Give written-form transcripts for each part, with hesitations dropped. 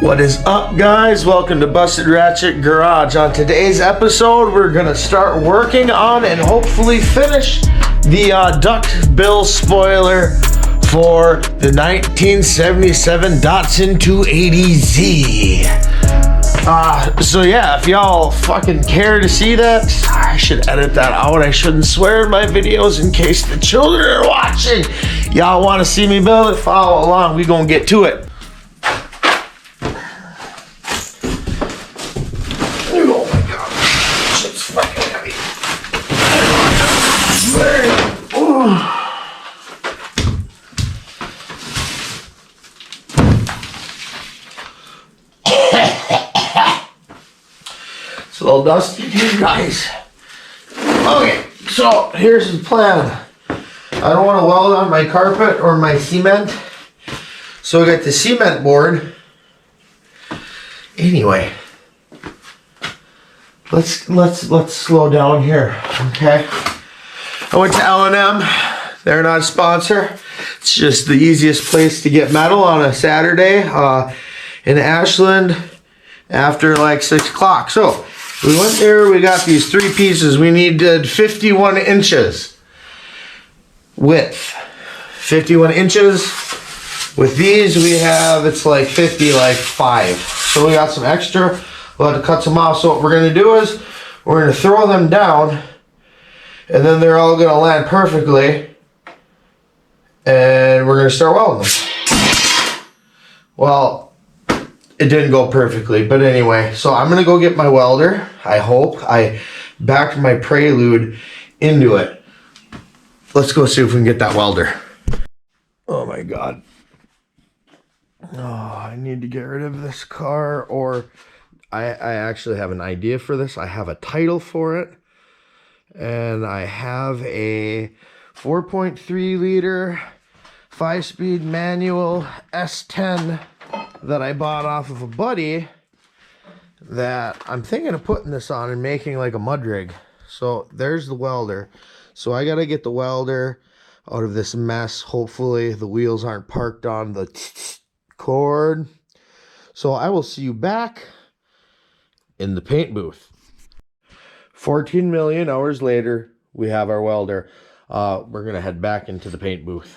What is up, guys? Welcome to Busted Ratchet Garage. On today's episode, we're gonna start working on and hopefully finish the duckbill spoiler for the 1977 Datsun 280Z. So yeah, if y'all fucking care to see that, I should edit that out. I shouldn't swear in my videos in case the children are watching. Y'all want to see me build it? Follow along. We gonna get to it. Oh my god, shit's fucking heavy. It's a little dusty here, guys. Okay, so here's the plan. I don't want to weld on my carpet or my cement, so I got the cement board. Anyway, let's slow down here, okay? I went to L&M. They're not a sponsor. It's just the easiest place to get metal on a Saturday in Ashland after like 6 o'clock. So we went there. We got these 3 pieces. We needed 51 inches width. 51 inches. With these we have, it's like 50, like 5. So we got some extra. We'll have to cut some off. So what we're going to do is we're going to throw them down, and then they're all going to land perfectly, and we're going to start welding them. Well, it didn't go perfectly, but anyway, so I'm going to go get my welder. I hope I backed my Prelude into it. Let's go see if we can get that welder. Oh my god. Oh, I need to get rid of this car, or I actually have an idea for this. I have a title for it, and I have a 4.3 liter 5-speed manual S10 that I bought off of a buddy that I'm thinking of putting this on and making like a mud rig. So there's the welder. So I got to get the welder out of this mess. Hopefully the wheels aren't parked on the cord. So I will see you back in the paint booth. 14 million hours later, we have our welder. We're gonna head back into the paint booth.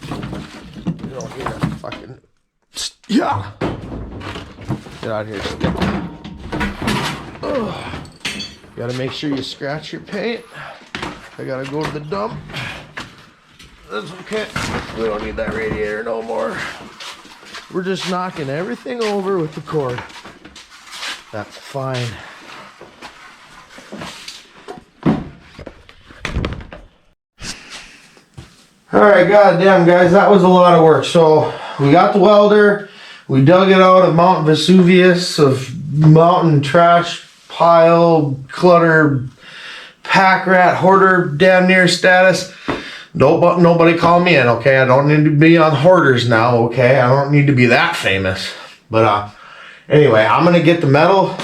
You don't hear that fucking... Yeah! Get out here, stick. Gotta make sure you scratch your paint. I gotta go to the dump. That's okay. We don't need that radiator no more. We're just knocking everything over with the cord. That's fine. Alright, goddamn guys, that was a lot of work. So we got the welder, we dug it out of Mount Vesuvius, of mountain trash pile, clutter, pack rat, hoarder, damn near status. Nobody call me in, okay? I don't need to be on hoarders now, okay? I don't need to be that famous. But anyway, I'm gonna get the metal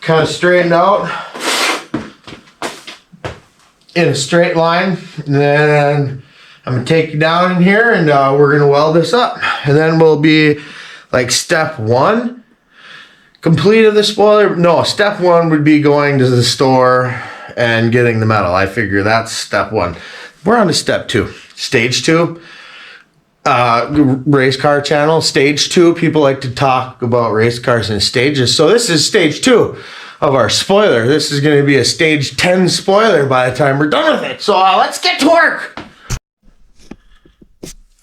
kind of straightened out in a straight line, and then I'm gonna take you down in here, and we're gonna weld this up, and then we'll be like step 1 complete of the spoiler. No, step 1 would be going to the store and getting the metal. I figure that's step 1. We're on to step 2, stage 2. Race car channel, stage 2. People like to talk about race cars in stages. So this is stage 2 of our spoiler. This is going to be a stage 10 spoiler by the time we're done with it. So let's get to work.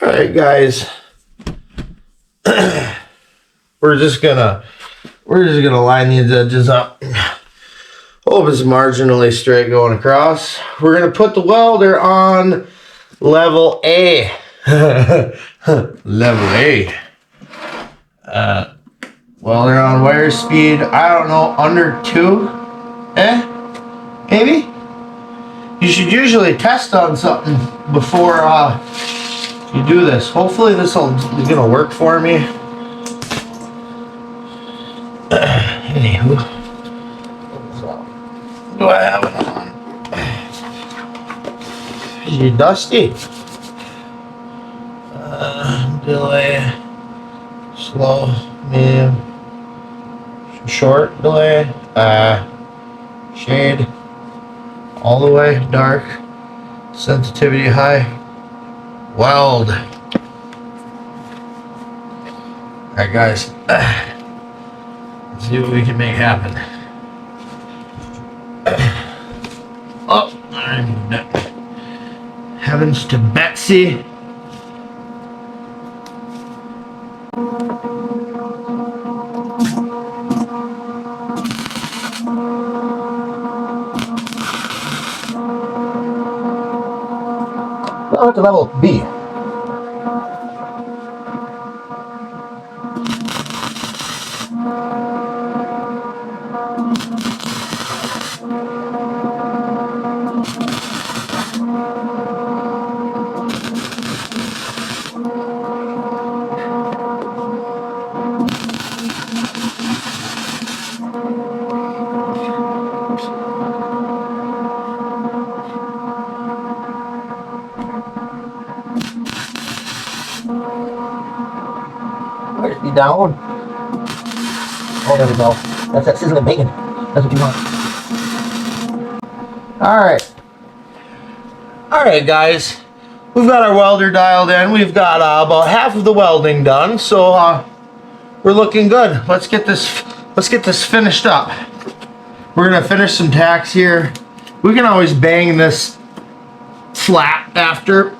All right, guys. we're just gonna line these edges up. Hope it's marginally straight going across. We're gonna put the welder on level A. Level A. Well, they're on wire speed, I don't know, under 2? Maybe? You should usually test on something before you do this. Hopefully this is gonna work for me. Anywho, do I have it on? Is it dusty? Delay slow, medium, short delay, shade, all the way, dark, sensitivity high, weld. Alright guys, let's see what we can make happen. Oh, I moved it. Heavens to Betsy. Oh, it's a level B. Where's the down? Oh, there we go. That's that sizzling bacon. That's what you want. Alright. Alright, guys. We've got our welder dialed in. We've got about half of the welding done. So, we're looking good. Let's get this finished up. We're going to finish some tacks here. We can always bang this flat after.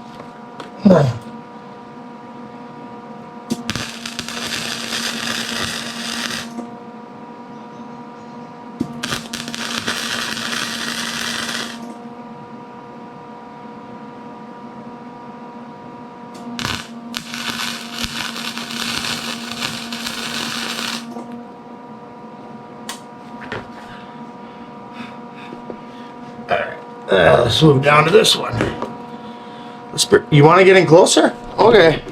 Let's move down to this one. You want to get in closer? Okay.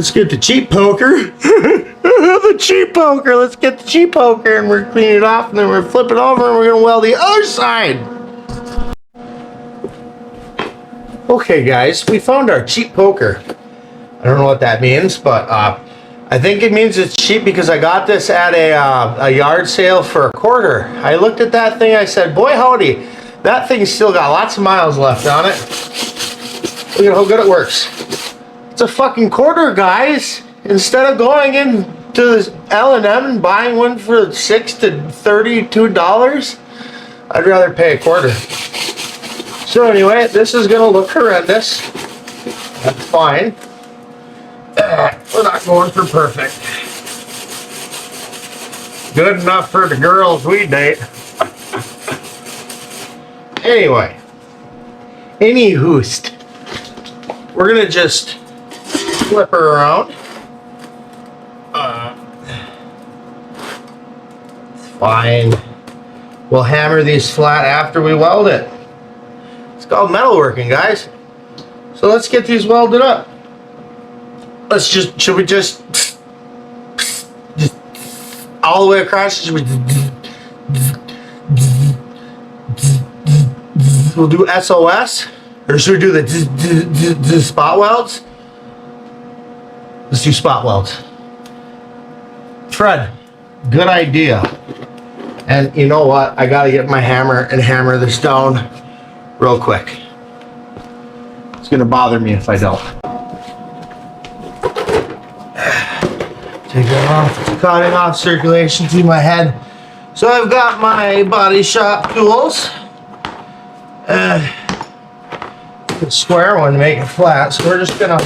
Let's get the cheap poker. The cheap poker. Let's get the cheap poker and we're cleaning it off and then we're flipping over and we're going to weld the other side. Okay, guys, we found our cheap poker. I don't know what that means, but I think it means it's cheap because I got this at a yard sale for $1. I looked at that thing, I said, boy howdy, that thing's still got lots of miles left on it. Look at how good it works. It's a fucking $1, guys. Instead of going into L&M and buying one for $6 to $32, I'd rather pay $1. So anyway, this is gonna look horrendous. That's fine. We're not going for perfect. Good enough for the girls we date. Anyway, anywhost, we're gonna just flip her around. It's fine. We'll hammer these flat after we weld it. It's called metalworking, guys. So let's get these welded up. Should we just all the way across? We'll do SOS, or should we do the spot welds? Let's do spot welds. Fred, good idea. And you know what? I gotta get my hammer and hammer this down real quick. gonna bother me if I don't. Take that off, cutting off circulation through my head. So I've got my body shop tools. The square one to make it flat, so we're just gonna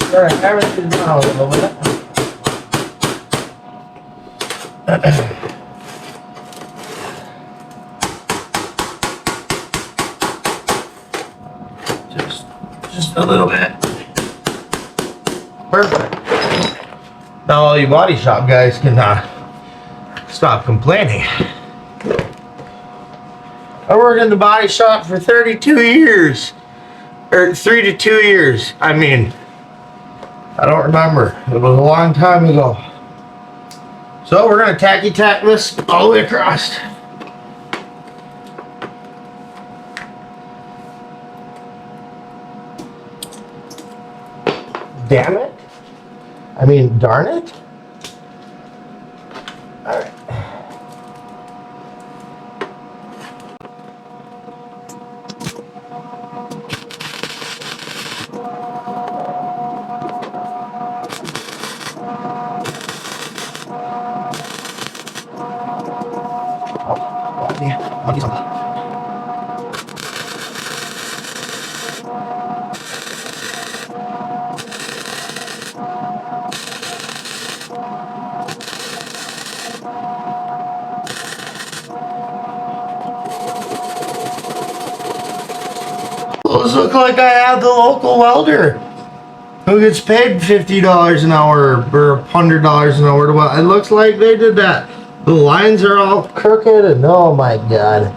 start everything down a little bit. Just a little bit. Perfect. Now all you body shop guys can stop complaining. I worked in the body shop for 32 years. Or 3 to 2 years. I mean, I don't remember. It was a long time ago. So we're gonna tacky tack this all the way across. Damn it. I mean, darn it. All right. Those look like I have the local welder who gets paid $50 an hour or $100 an hour to weld. It looks like they did that. The lines are all crooked and oh my god.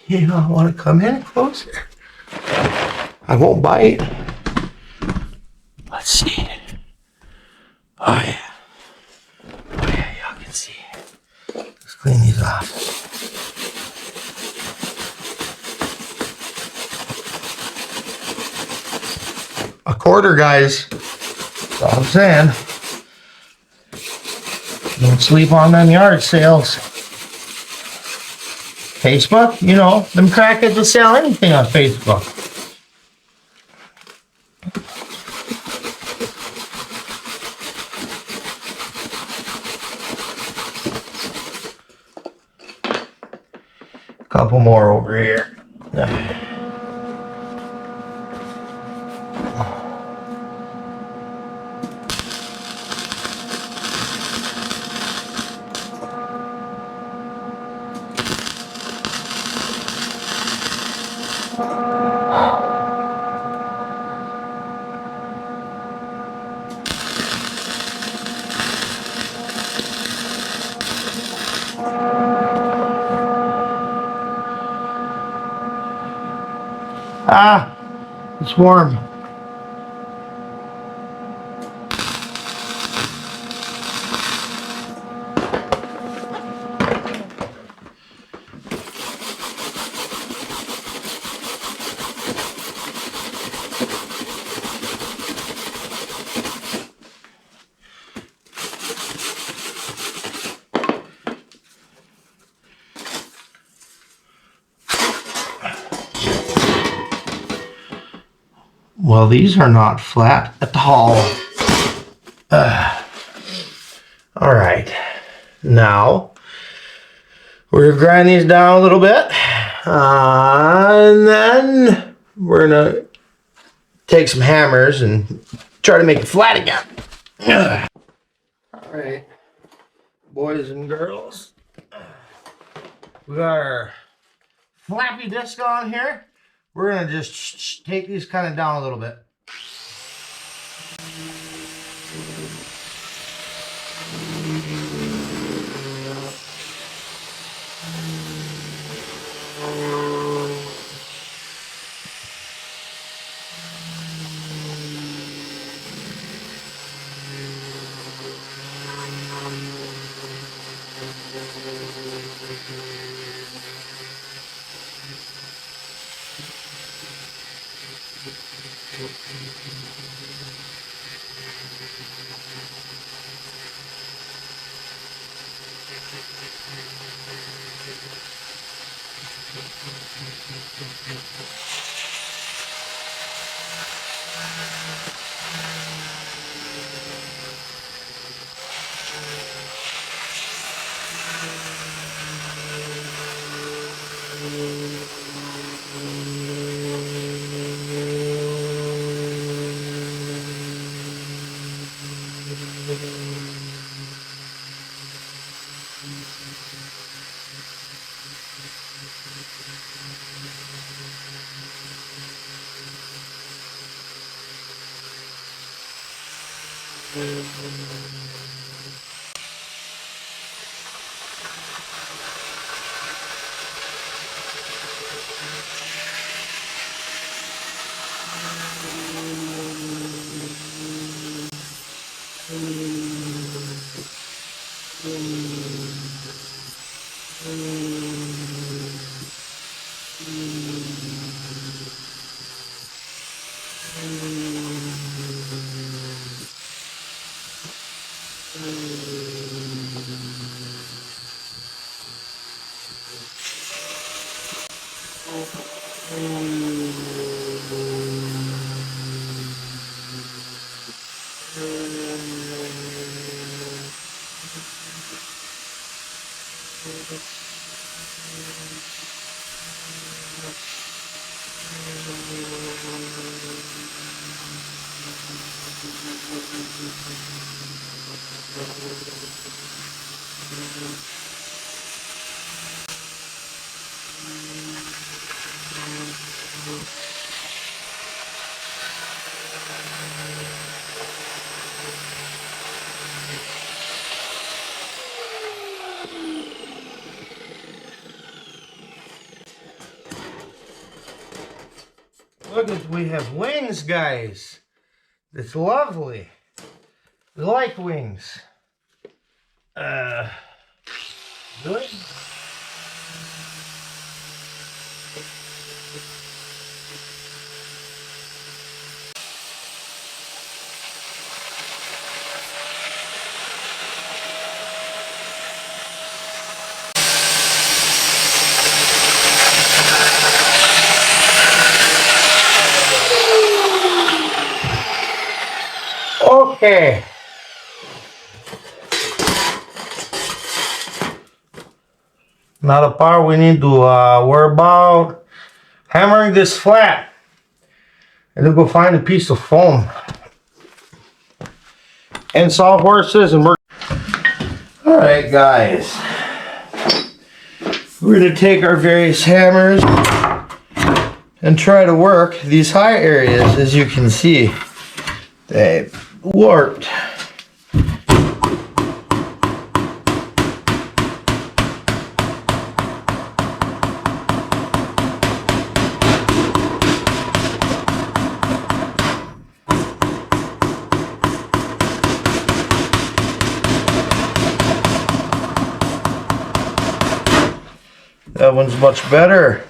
You don't want to come in closer. I won't bite. Let's see. Oh yeah. Oh yeah, y'all can see. Let's clean these off. A quarter, guys. That's all I'm saying. Don't sleep on them yard sales. Facebook, you know, them crackheads will sell anything on Facebook. A couple more over here. Ah, it's warm. Well, these are not flat at all. All right. Now, we're gonna grind these down a little bit. And then we're gonna take some hammers and try to make it flat again. All right, boys and girls, we got our flappy disc on here. We're gonna just take these kind of down a little bit. Look at, we have wings, guys. It's lovely. We like wings. Really? Okay. Now the part we need to worry about hammering this flat. And then go find a piece of foam and sawhorses, and we're all right, guys. We're gonna take our various hammers and try to work these high areas. As you can see, they warped. That one's much better.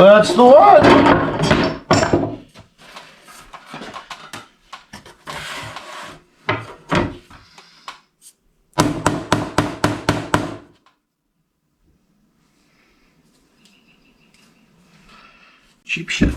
That's the one. Cheap shit.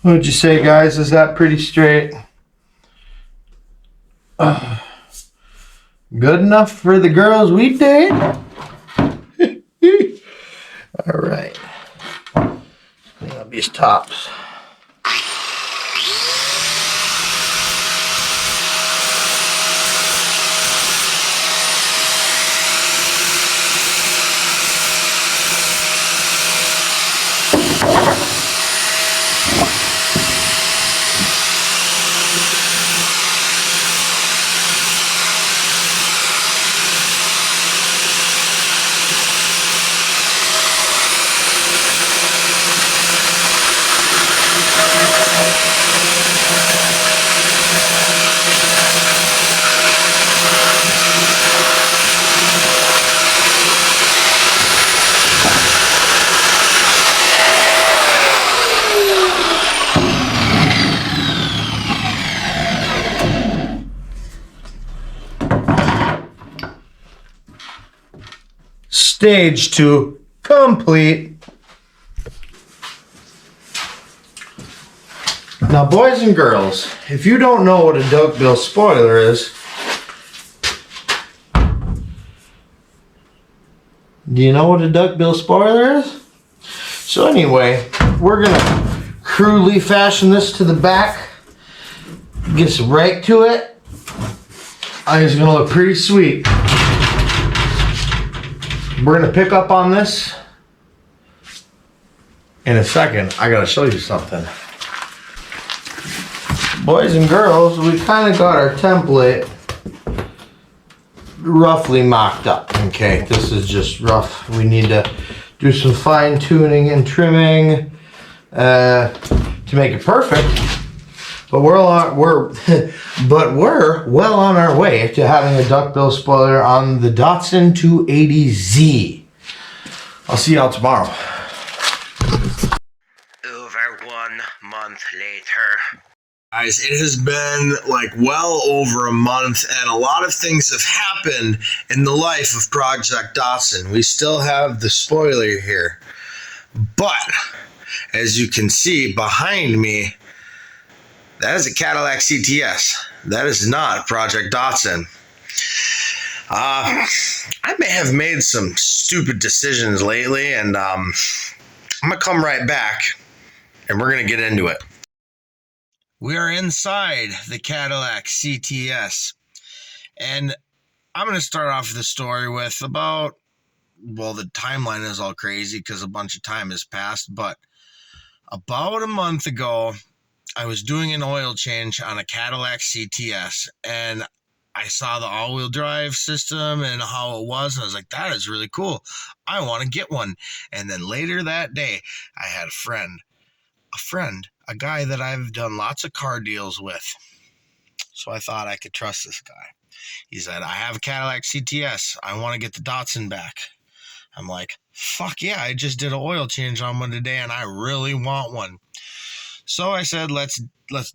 What'd you say, guys? Is that pretty straight? Good enough for the girls we date? All right. Clean up these tops. Stage 2 complete. Now, boys and girls, if you don't know what a duckbill spoiler is, do you know what a duckbill spoiler is? So anyway, we're gonna crudely fashion this to the back, get some rake to it. I think it's gonna look pretty sweet. We're gonna pick up on this in a second. I gotta show you something. Boys and girls, we kind of got our template roughly mocked up. Okay, this is just rough. We need to do some fine tuning and trimming to make it perfect. But we're well on our way to having a duckbill spoiler on the Datsun 280Z. I'll see y'all tomorrow. Over 1 month later. Guys, it has been like well over a month, and a lot of things have happened in the life of Project Datsun. We still have the spoiler here, but as you can see behind me, that is a Cadillac CTS. That is not Project Datsun. I may have made some stupid decisions lately, and I'm gonna come right back, and we're gonna get into it. We are inside the Cadillac CTS, and I'm going to start off the story with the timeline is all crazy because a bunch of time has passed, but about a month ago, I was doing an oil change on a Cadillac CTS, and I saw the all-wheel drive system and how it was, and I was like, that is really cool. I want to get one. And then later that day, I had a guy that I've done lots of car deals with. So I thought I could trust this guy. He said, I have a Cadillac CTS. I want to get the Datsun back. I'm like, fuck yeah, I just did an oil change on one today and I really want one. So I said, let's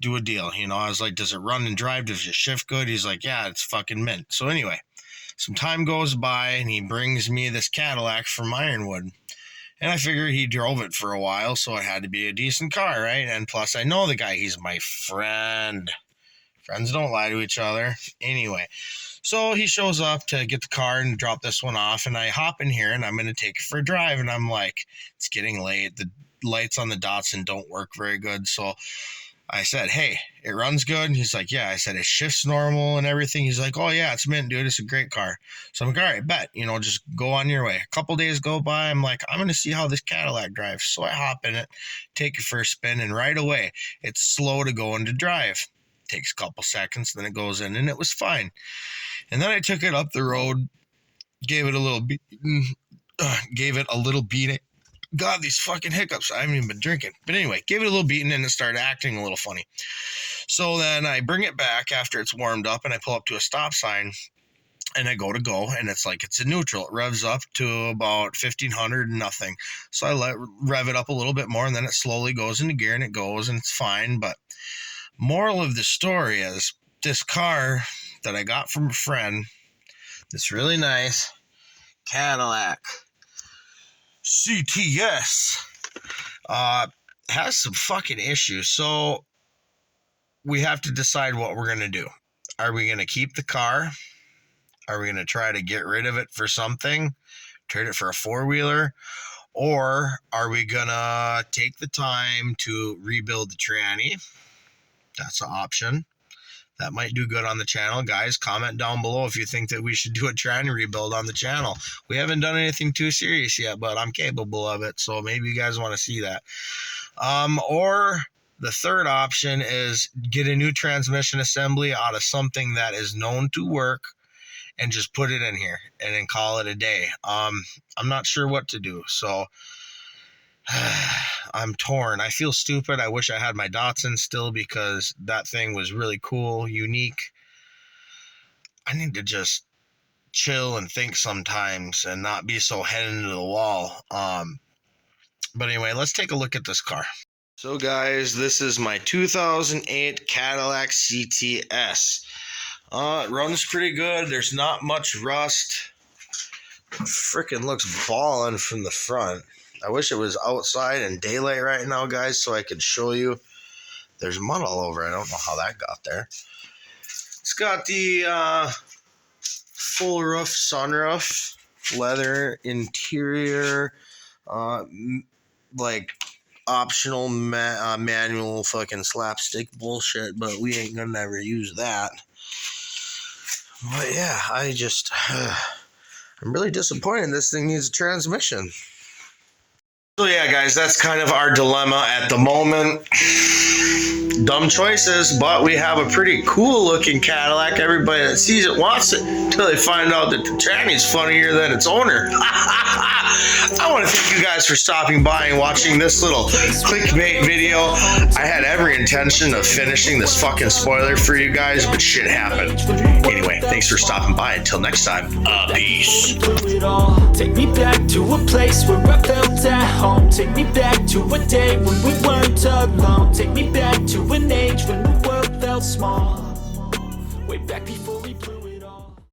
do a deal. You know, I was like, does it run and drive? Does it shift good? He's like, yeah, it's fucking mint. So anyway, some time goes by and he brings me this Cadillac from Ironwood. And I figured he drove it for a while, so it had to be a decent car, right? And plus, I know the guy. He's my friend. Friends don't lie to each other. Anyway, so he shows up to get the car and drop this one off, and I hop in here, and I'm going to take it for a drive, and I'm like, it's getting late. The lights on the Datsun don't work very good, so I said, hey, it runs good? And he's like, yeah. I said, it shifts normal and everything. He's like, oh, yeah, it's mint, dude. It's a great car. So I'm like, all right, bet. You know, just go on your way. A couple days go by. I'm like, I'm going to see how this Cadillac drives. So I hop in it, take it for a spin, and right away, it's slow to go into drive. Takes a couple seconds, then it goes in, and it was fine. And then I took it up the road, gave it a little beating. God, these fucking hiccups. I haven't even been drinking. But anyway, gave it a little beating and it started acting a little funny. So then I bring it back after it's warmed up and I pull up to a stop sign and I go and it's like it's in neutral. It revs up to about 1500 and nothing. So I rev it up a little bit more and then it slowly goes into gear and it goes and it's fine. But moral of the story is this car that I got from a friend, this really nice Cadillac CTS has some fucking issues. So we have to decide what we're going to do. Are we going to keep the car? Are we going to try to get rid of it for something? Trade it for a four-wheeler? Or are we going to take the time to rebuild the tranny? That's an option. That might do good on the channel. Guys, comment down below if you think that we should do a tranny rebuild on the channel. We haven't done anything too serious yet, but I'm capable of it, so maybe you guys want to see that. Or the third option is get a new transmission assembly out of something that is known to work and just put it in here and then call it a day. I'm not sure what to do, so I'm torn. I feel stupid. I wish I had my Datsun still because that thing was really cool, unique. I need to just chill and think sometimes and not be so head into the wall. But anyway, let's take a look at this car. So guys, this is my 2008 Cadillac CTS. It runs pretty good. There's not much rust. Freaking looks ballin' from the front. I wish it was outside and daylight right now, guys, so I could show you. There's mud all over. I don't know how that got there. It's got the full roof, sunroof, leather interior, like optional manual fucking slapstick bullshit, but we ain't gonna never use that. But yeah, I'm really disappointed this thing needs a transmission. So yeah, guys, that's kind of our dilemma at the moment. Dumb choices, but we have a pretty cool looking Cadillac. Everybody that sees it wants it until they find out that the tranny's funnier than its owner. I want to thank you guys for stopping by and watching this little clickbait video. I had every intention of finishing this fucking spoiler for you guys, but shit happened. Anyway, thanks for stopping by. Until next time, peace. Take me back to a place where I felt at home. Take me back to a day when we weren't alone. Take me back to an age when the world felt small. Way back before